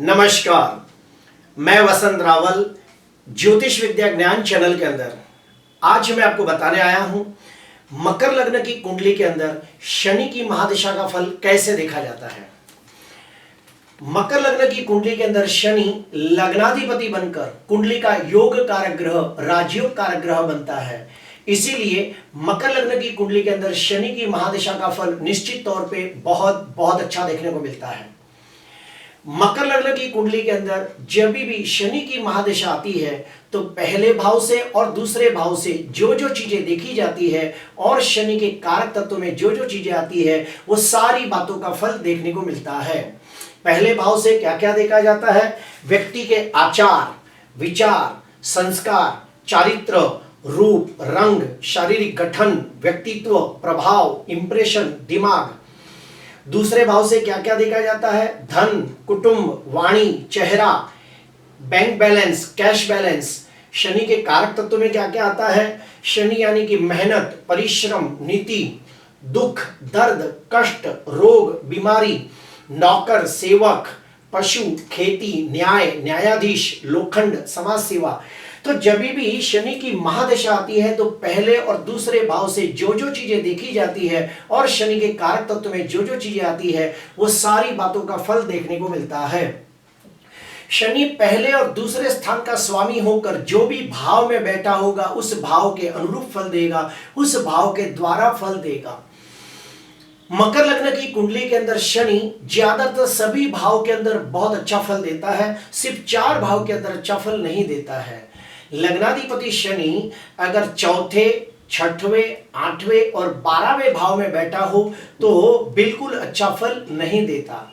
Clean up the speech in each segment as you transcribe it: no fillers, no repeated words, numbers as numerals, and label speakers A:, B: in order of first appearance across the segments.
A: नमस्कार, मैं वसंत रावल ज्योतिष विद्या ज्ञान चैनल के अंदर आज मैं आपको बताने आया हूं मकर लग्न की कुंडली के अंदर शनि की महादशा का फल कैसे देखा जाता है। मकर लग्न की कुंडली के अंदर शनि लग्नाधिपति बनकर कुंडली का योग कारक ग्रह राजयोग कारक ग्रह बनता है। इसीलिए मकर लग्न की कुंडली के अंदर शनि की महादशा का फल निश्चित तौर पे बहुत बहुत अच्छा देखने को मिलता है। मकर लग्न की कुंडली के अंदर जब भी शनि की महादशा आती है तो पहले भाव से और दूसरे भाव से जो जो चीजें देखी जाती है और शनि के कारक तत्व में जो जो चीजें आती है वो सारी बातों का फल देखने को मिलता है। पहले भाव से क्या क्या देखा जाता है? व्यक्ति के आचार, विचार, संस्कार, चारित्र, रूप, रंग, शारीरिक गठन, व्यक्तित्व, प्रभाव, इंप्रेशन, दिमाग। दूसरे भाव से क्या क्या देखा जाता है? धन, कुटुंब, वाणी, चेहरा, bank balance, cash balance. Shani के कारक तत्व में क्या क्या आता है? शनि यानी कि मेहनत, परिश्रम, नीति, दुख, दर्द, कष्ट, रोग, बीमारी, नौकर, सेवक, पशु, खेती, न्याय, न्यायाधीश, लोखंड, समाज सेवा। तो जब भी शनि की महादशा आती है तो पहले और दूसरे भाव से जो जो चीजें देखी जाती है और शनि के कारक तत्व में जो जो चीजें आती है वो सारी बातों का फल देखने को मिलता है। शनि पहले और दूसरे स्थान का स्वामी होकर जो भी भाव में बैठा होगा उस भाव के अनुरूप फल देगा, उस भाव के द्वारा फल देगा। मकर लग्न की कुंडली के अंदर शनि ज्यादातर सभी भाव के अंदर बहुत अच्छा फल देता है, सिर्फ 4 भाव के अंदर अच्छा फल नहीं देता है। लग्नाधिपति शनि अगर चौथे, छठवें, 8वें और 12वें भाव में बैठा हो तो बिल्कुल अच्छा फल नहीं देता।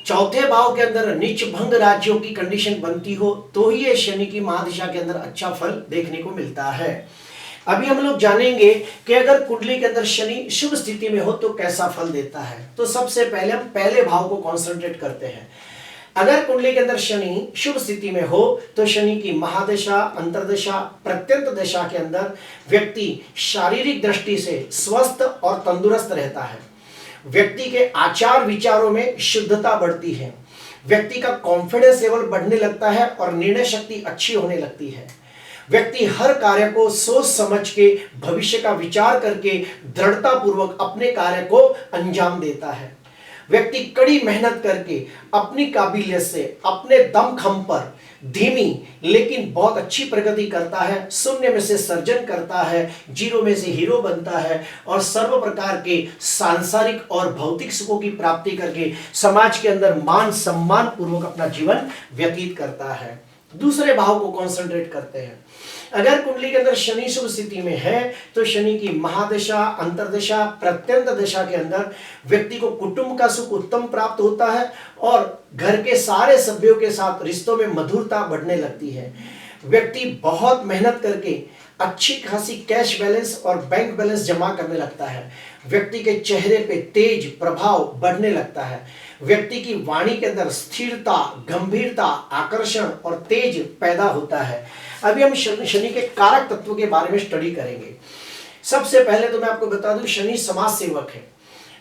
A: चौथे भाव के अंदर नीच भंग राज्यों की कंडीशन बनती हो तो ही ये शनि की महादशा के अंदर अच्छा फल देखने को मिलता है। अभी हम लोग जानेंगे कि अगर कुंडली के अंदर शनि शुभ स्थिति में हो तो कैसा फल देता है। तो सबसे पहले हम पहले भाव को कॉन्सेंट्रेट करते हैं। अगर कुंडली के अंदर शनि शुभ स्थिति में हो तो शनि की महादशा, अंतर्दशा, प्रत्यंत दशा के अंदर व्यक्ति शारीरिक दृष्टि से स्वस्थ और तंदुरुस्त रहता है। व्यक्ति के आचार विचारों में शुद्धता बढ़ती है। व्यक्ति का कॉन्फिडेंस लेवल बढ़ने लगता है और निर्णय शक्ति अच्छी होने लगती है। व्यक्ति हर कार्य को सोच समझ के, भविष्य का विचार करके दृढ़ता पूर्वक अपने कार्य को अंजाम देता है। व्यक्ति कड़ी मेहनत करके अपनी काबिलियत से अपने दमखम पर धीमी लेकिन बहुत अच्छी प्रगति करता है, शून्य में से सर्जन करता है, जीरो में से हीरो बनता है और सर्व प्रकार के सांसारिक और भौतिक सुखों की प्राप्ति करके समाज के अंदर मान सम्मान पूर्वक अपना जीवन व्यतीत करता है। दूसरे भाव को कॉन्सेंट्रेट करते हैं। अगर कुंडली के अंदर शनि शुभ स्थिति में है तो शनि की महादशा, अंतर्दशा, प्रत्यंत दशा के अंदर व्यक्ति को कुटुंब का सुख उत्तम प्राप्त होता है और घर के सारे सभ्यों के साथ रिश्तों में मधुरता बढ़ने लगती है। व्यक्ति बहुत मेहनत करके अच्छी खासी कैश बैलेंस और बैंक बैलेंस जमा करने लगता है। व्यक्ति के चेहरे पे तेज प्रभाव बढ़ने लगता है। व्यक्ति की वाणी के अंदर स्थिरता, गंभीरता, आकर्षण और तेज पैदा होता है। अभी हम शनि के कारक तत्व के बारे में स्टडी करेंगे। सबसे पहले तो मैं आपको बता दूं शनि समाज सेवक है।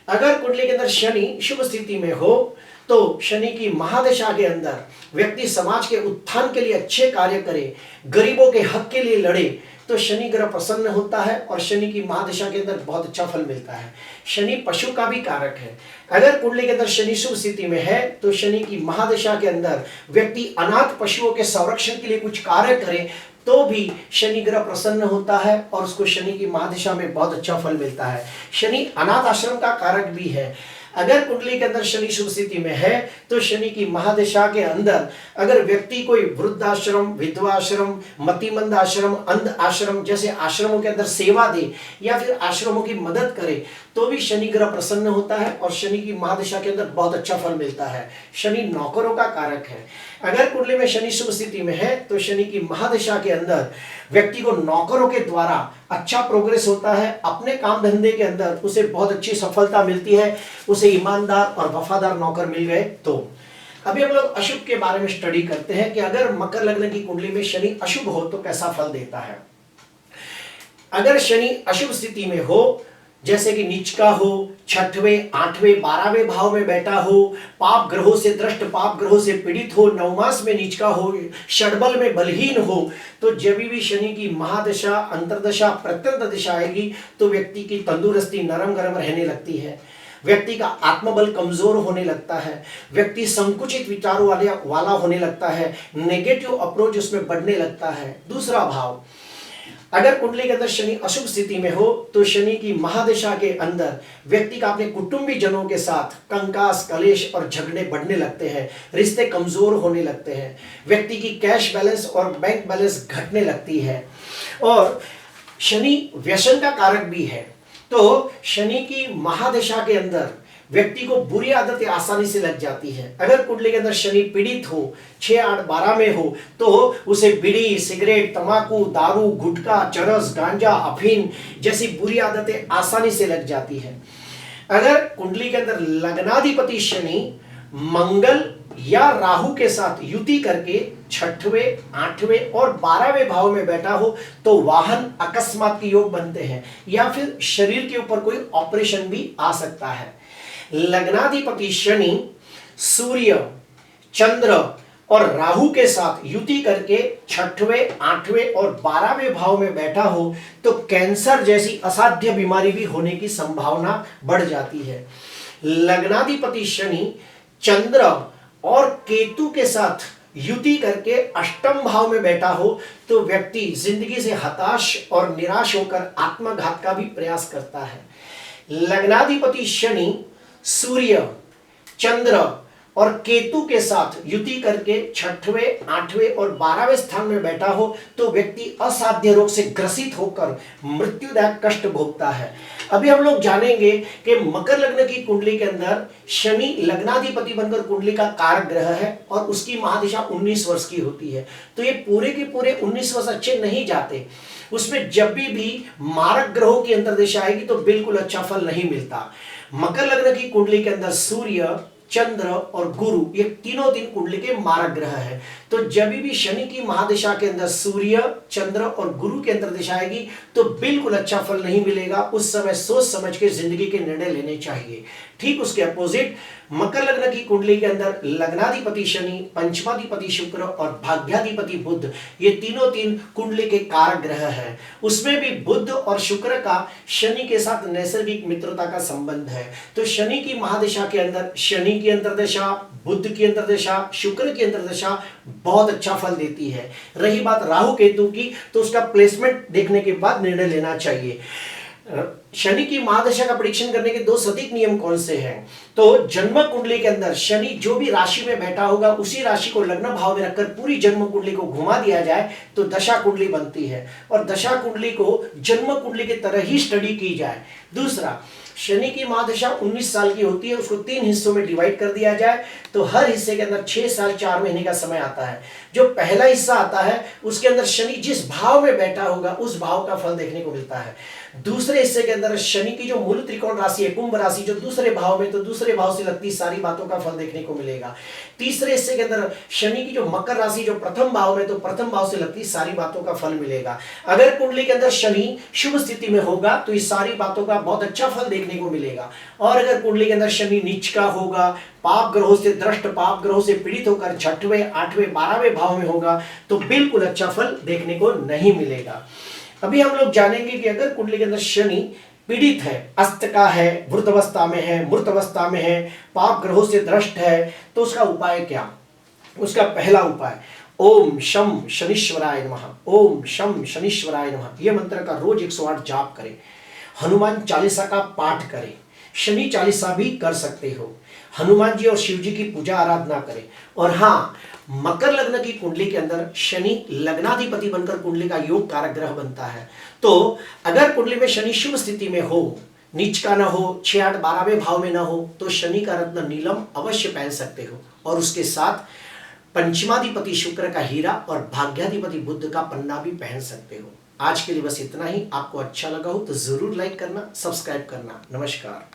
A: अगर कुंडली के अंदर शनि शुभ स्थिति में हो तो शनि की महादशा के अंदर व्यक्ति समाज के उत्थान के लिए अच्छे कार्य करे, गरीबों के हक के लिए लड़े तो शनि ग्रह प्रसन्न होता है और शनि की महादशा के अंदर बहुत अच्छा फल मिलता है। शनि पशु का भी कारक है। अगर कुंडली के अंदर शनि शुभ स्थिति में है तो शनि की महादशा के अंदर व्यक्ति अनाथ पशुओं के संरक्षण के लिए कुछ कार्य करे तो भी शनि ग्रह प्रसन्न होता है और उसको शनि की महादशा में बहुत अच्छा फल मिलता है। शनि अनाथ आश्रम का कारक भी है। अगर कुंडली के अंदर शनि शुभ स्थिति में है तो शनि की महादशा के अंदर अगर व्यक्ति कोई वृद्धाश्रम, विधवाश्रम, मतिमंद आश्रम, अंध आश्रम जैसे आश्रमों के अंदर सेवा दे या फिर आश्रमों की मदद करे तो भी शनि ग्रह प्रसन्न होता है और शनि की महादशा के अंदर बहुत अच्छा फल मिलता है। शनि नौकरों का कारक है। अगर कुंडली में शनि शुभ स्थिति में है तो शनि की महादशा के अंदर व्यक्ति को नौकरों के द्वारा अच्छा प्रोग्रेस होता है। अपने काम धंधे के अंदर उसे बहुत अच्छी सफलता मिलती है, उसे ईमानदार और वफादार नौकर मिल गए तो। अभी हम लोग अशुभ के बारे में स्टडी करते हैं कि अगर मकर लग्न की कुंडली में शनि अशुभ हो तो कैसा फल देता है। अगर शनि अशुभ स्थिति में हो जैसे कि नीच का हो, छठवें, आठवें, 12वें भाव में बैठा हो, पाप ग्रहों से दृष्ट, पाप ग्रहों से पीड़ित हो, नवमास में नीच का हो, षडबल में बलहीन हो, तो जब भी शनि की महादशा, अंतरदशा, प्रत्यंत दशा आएगी तो व्यक्ति की तंदुरुस्ती नरम गरम रहने लगती है, व्यक्ति का आत्मबल कमजोर होने लगता है, व्यक्ति संकुचित विचारों वाला होने लगता है, नेगेटिव अप्रोच उसमें बढ़ने लगता है। दूसरा भाव, अगर कुंडली के अंदर शनि अशुभ स्थिति में हो तो शनि की महादशा के अंदर व्यक्ति का अपने कुटुंबी जनों के साथ कंकास, कलेश और झगड़े बढ़ने लगते हैं, रिश्ते कमजोर होने लगते हैं, व्यक्ति की कैश बैलेंस और बैंक बैलेंस घटने लगती है। और शनि व्यसन का कारक भी है, तो शनि की महादशा के अंदर व्यक्ति को बुरी आदतें आसानी से लग जाती है। अगर कुंडली के अंदर शनि पीड़ित हो, 6, 8, 12 में हो, तो उसे बीड़ी, सिगरेट, तंबाकू, दारू, गुटखा, चरस, गांजा, अफीम जैसी बुरी आदतें आसानी से लग जाती है। अगर कुंडली के अंदर लग्नाधिपति शनि मंगल या राहु के साथ युति करके 6वें, 8वें और 12वें भाव में बैठा हो तो वाहन अकस्मात के योग बनते हैं या फिर शरीर के ऊपर कोई ऑपरेशन भी आ सकता है। लग्नाधिपति शनि सूर्य, चंद्र और राहु के साथ युति करके 6वें, 8वें और 12वें भाव में बैठा हो तो कैंसर जैसी असाध्य बीमारी भी होने की संभावना बढ़ जाती है। लग्नाधिपति शनि चंद्र और केतु के साथ युति करके अष्टम भाव में बैठा हो तो व्यक्ति जिंदगी से हताश और निराश होकर आत्मघात का भी प्रयास करता है। लग्नाधिपति शनि सूर्य, चंद्र और केतु के साथ युति करके 6वें, 8वें और 12वें स्थान में बैठा हो तो व्यक्ति असाध्य रोग से ग्रसित होकर मृत्युदायक कष्ट भोगता है। अभी हम लोग जानेंगे कि मकर लग्न की कुंडली के अंदर शनि लग्नाधिपति बनकर कुंडली का कारक ग्रह है और उसकी महादशा 19 वर्ष की होती है, तो ये पूरे के पूरे 19 वर्ष अच्छे नहीं जाते। उसमें जब भी मारक ग्रहों की अंतर्दशा आएगी तो बिल्कुल अच्छा फल नहीं मिलता। मकर लग्न की कुंडली के अंदर सूर्य, चंद्र और गुरु ये तीनों दिन कुंडली के मारक ग्रह है, तो जब भी शनि की महादशा के अंदर सूर्य, चंद्र और गुरु की अंतर्दशा आएगी तो बिल्कुल अच्छा फल नहीं मिलेगा। उस समय सोच समझ के जिंदगी के निर्णय लेने चाहिए। ठीक उसके अपोजिट मकर लग्न की कुंडली के अंदर लग्नाधिपति शनि, पंचमाधिपति शुक्र और भाग्याधिपति बुध ये तीनों तीन कुंडली के कारक ग्रह है। उसमें भी बुध और शुक्र का शनि के साथ नैसर्गिक मित्रता का संबंध है, तो शनि की महादशा के अंदर शनि की अंतर्दशा, बुध की अंतर्दशा, शुक्र की अंतर्दशा बहुत अच्छा फल देती है। रही बात राहु केतु की तो उसका प्लेसमेंट देखने के बाद निर्णय लेना चाहिए। शनि की महादशा का परीक्षण करने के 2 सटीक नियम कौन से हैं? तो जन्म कुंडली के अंदर शनि जो भी राशि में बैठा होगा उसी राशि को लग्न भाव में रखकर पूरी जन्म कुंडली को घुमा दिया जाए तो दशा कुंडली बनती है और दशा कुंडली को जन्म कुंडली की तरह ही स्टडी की जाए। दूसरा, शनि की महादशा 19 साल की होती है, उसको 3 हिस्सों में डिवाइड कर दिया जाए तो हर हिस्से के अंदर 6 साल 4 महीने का समय आता है। जो पहला हिस्सा आता है उसके अंदर शनि जिस भाव में बैठा होगा उस भाव का फल देखने को मिलता है। दूसरे हिस्से के अंदर शनि की जो मूल त्रिकोण राशि है कुंभ राशि जो दूसरे भाव में, तो दूसरे भाव से लगती सारी बातों का फल देखने को मिलेगा। तीसरे हिस्से के अंदर शनि की जो मकर राशि जो प्रथम भाव में, तो प्रथम भाव से लगती सारी बातों का फल मिलेगा। अगर कुंडली के अंदर शनि शुभ स्थिति में होगा तो इस सारी बातों का बहुत अच्छा फल देखने को मिलेगा। और अगर कुंडली के अंदर शनि नीच का होगा, पाप ग्रहों से दृष्ट, पाप ग्रहों से पीड़ित होकर 6वें, 8वें, 12वें भाव में होगा तो बिल्कुल अच्छा फल देखने को नहीं मिलेगा। अभी हम लोग जानेंगे कि अगर कुंडली के अंदर शनि पीड़ित है, अस्त का है, वृद्ध अवस्था में है, मृत अवस्था में है, पाप ग्रहों से दृष्ट है, तो उसका उपाय क्या? उसका पहला उपाय ओम शम शनीश्वराय नमः, ओम शम शनीश्वराय नमः, यह मंत्र का रोज 108 जाप करें। हनुमान चालीसा का पाठ करें, शनि चालीसा भी कर सकते हो। हनुमान जी और शिव जी की पूजा आराधना करें। और हाँ, मकर लग्न की कुंडली के अंदर शनि लग्नाधिपति बनकर कुंडली का योग कारक ग्रह बनता है, तो अगर कुंडली में शनि शुभ स्थिति में हो, नीच का ना हो, 6, 8, 12वें भाव में ना हो, तो शनि का रत्न नीलम अवश्य पहन सकते हो और उसके साथ पंचमाधिपति शुक्र का हीरा और भाग्याधिपति बुध का पन्ना भी पहन सकते हो। आज के लिए बस इतना ही। आपको अच्छा लगा हो तो जरूर लाइक करना, सब्सक्राइब करना। नमस्कार।